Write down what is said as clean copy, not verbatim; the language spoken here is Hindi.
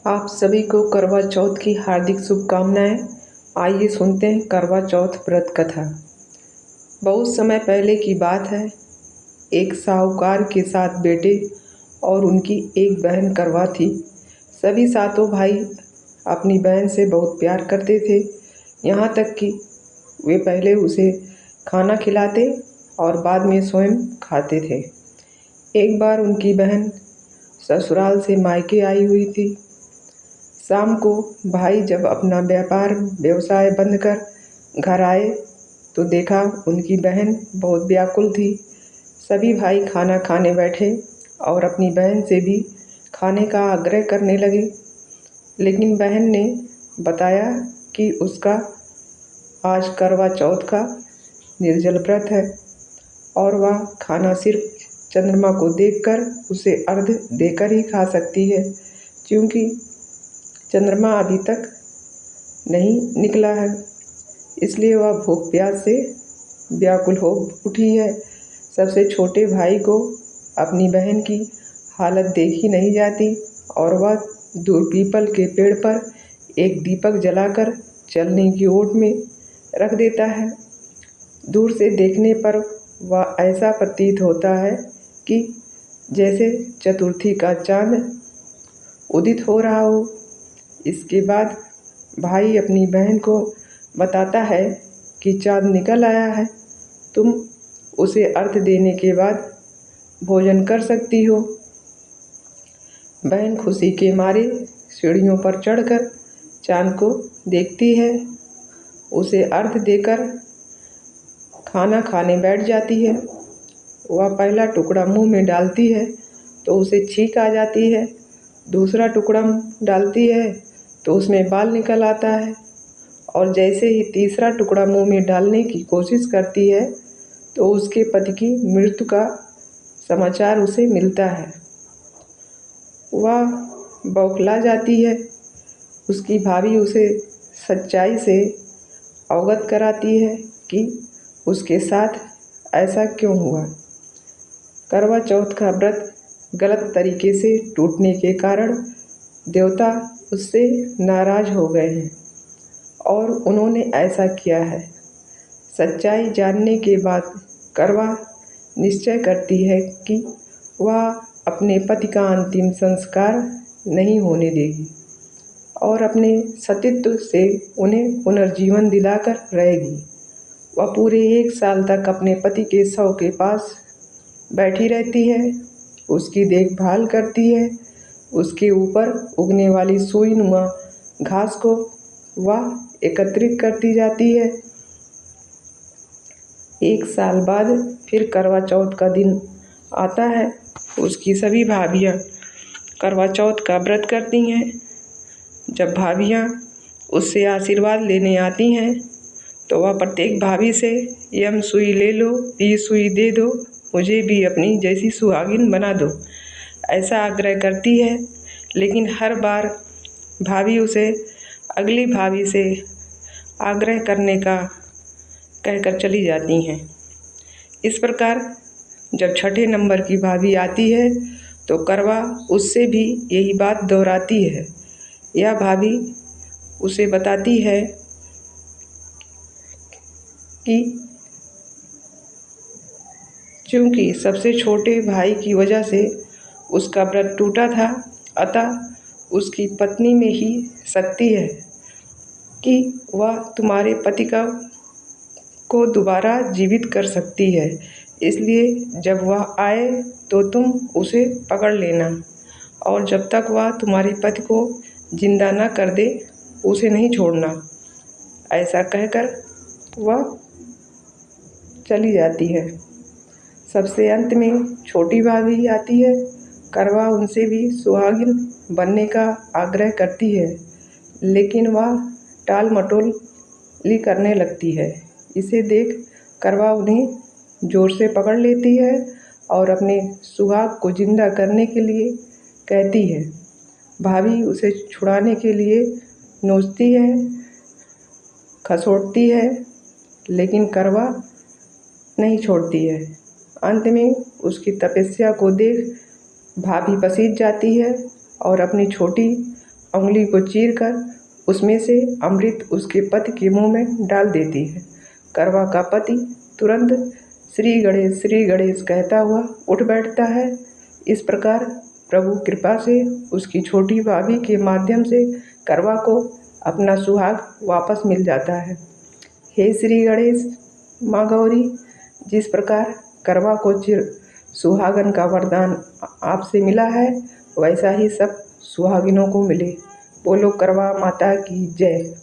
आप सभी को करवा चौथ की हार्दिक शुभकामनाएं। आइए सुनते हैं करवा चौथ व्रत कथा। बहुत समय पहले की बात है। एक साहूकार के 7 बेटे और उनकी एक बहन करवा थी। सभी सातों भाई अपनी बहन से बहुत प्यार करते थे, यहाँ तक कि वे पहले उसे खाना खिलाते और बाद में स्वयं खाते थे। एक बार उनकी बहन ससुराल से मायके आई हुई थी। शाम को भाई जब अपना व्यवसाय बंद कर घर आए तो देखा उनकी बहन बहुत व्याकुल थी। सभी भाई खाना खाने बैठे और अपनी बहन से भी खाने का आग्रह करने लगे, लेकिन बहन ने बताया कि उसका आज करवा चौथ का निर्जल व्रत है और वह खाना सिर्फ चंद्रमा को देखकर उसे अर्घ देकर ही खा सकती है, क्योंकि चंद्रमा अभी तक नहीं निकला है। इसलिए वह भूख प्यास से व्याकुल हो उठी है। सबसे छोटे भाई को अपनी बहन की हालत देखी नहीं जाती और वह दूर पीपल के पेड़ पर एक दीपक जलाकर चलने की ओट में रख देता है। दूर से देखने पर वह ऐसा प्रतीत होता है कि जैसे चतुर्थी का चांद उदित हो रहा हो। इसके बाद भाई अपनी बहन को बताता है कि चाँद निकल आया है, तुम उसे अर्घ देने के बाद भोजन कर सकती हो। बहन खुशी के मारे सीढ़ियों पर चढ़कर चाँद को देखती है, उसे अर्घ देकर खाना खाने बैठ जाती है। वह पहला टुकड़ा मुंह में डालती है तो उसे छींक आ जाती है, दूसरा टुकड़ा डालती है तो उसमें बाल निकल आता है, और जैसे ही तीसरा टुकड़ा मुंह में डालने की कोशिश करती है तो उसके पति की मृत्यु का समाचार उसे मिलता है। वह बौखला जाती है। उसकी भाभी उसे सच्चाई से अवगत कराती है कि उसके साथ ऐसा क्यों हुआ। करवा चौथ का व्रत गलत तरीके से टूटने के कारण देवता उससे नाराज हो गए हैं और उन्होंने ऐसा किया है। सच्चाई जानने के बाद करवा निश्चय करती है कि वह अपने पति का अंतिम संस्कार नहीं होने देगी और अपने सतीत्व से उन्हें पुनर्जीवन दिलाकर रहेगी। वह पूरे 1 साल तक अपने पति के शव के पास बैठी रहती है, उसकी देखभाल करती है, उसके ऊपर उगने वाली सुई नुमा घास को वह एकत्रित करती जाती है। 1 साल बाद फिर करवा चौथ का दिन आता है। उसकी सभी भाभियाँ करवा चौथ का व्रत करती हैं। जब भाभियाँ उससे आशीर्वाद लेने आती हैं तो वह प्रत्येक भाभी से यम सुई ले लो, पी सुई दे दो, मुझे भी अपनी जैसी सुहागिन बना दो, ऐसा आग्रह करती है। लेकिन हर बार भाभी उसे अगली भाभी से आग्रह करने का कहकर चली जाती हैं। इस प्रकार जब छठे नंबर की भाभी आती है तो करवा उससे भी यही बात दोहराती है। यह भाभी उसे बताती है कि चूँकि सबसे छोटे भाई की वजह से उसका व्रत टूटा था, अतः उसकी पत्नी में ही शक्ति है कि वह तुम्हारे पति को दोबारा जीवित कर सकती है। इसलिए जब वह आए तो तुम उसे पकड़ लेना और जब तक वह तुम्हारे पति को जिंदा न कर दे उसे नहीं छोड़ना। ऐसा कहकर वह चली जाती है। सबसे अंत में छोटी भाभी आती है। करवा उनसे भी सुहागिन बनने का आग्रह करती है, लेकिन वह टाल मटोली करने लगती है। इसे देख करवा उन्हें जोर से पकड़ लेती है और अपने सुहाग को जिंदा करने के लिए कहती है। भाभी उसे छुड़ाने के लिए नोचती है, खसोटती है, लेकिन करवा नहीं छोड़ती है। अंत में उसकी तपस्या को देख भाभी पसीज जाती है और अपनी छोटी उंगली को चीरकर उसमें से अमृत उसके पति के मुंह में डाल देती है। करवा का पति तुरंत श्री गणेश कहता हुआ उठ बैठता है। इस प्रकार प्रभु कृपा से उसकी छोटी भाभी के माध्यम से करवा को अपना सुहाग वापस मिल जाता है। हे श्री गणेश, माँ गौरी, जिस प्रकार करवा को सुहागन का वरदान आपसे मिला है, वैसा ही सब सुहागिनों को मिले। बोलो करवा माता की जय।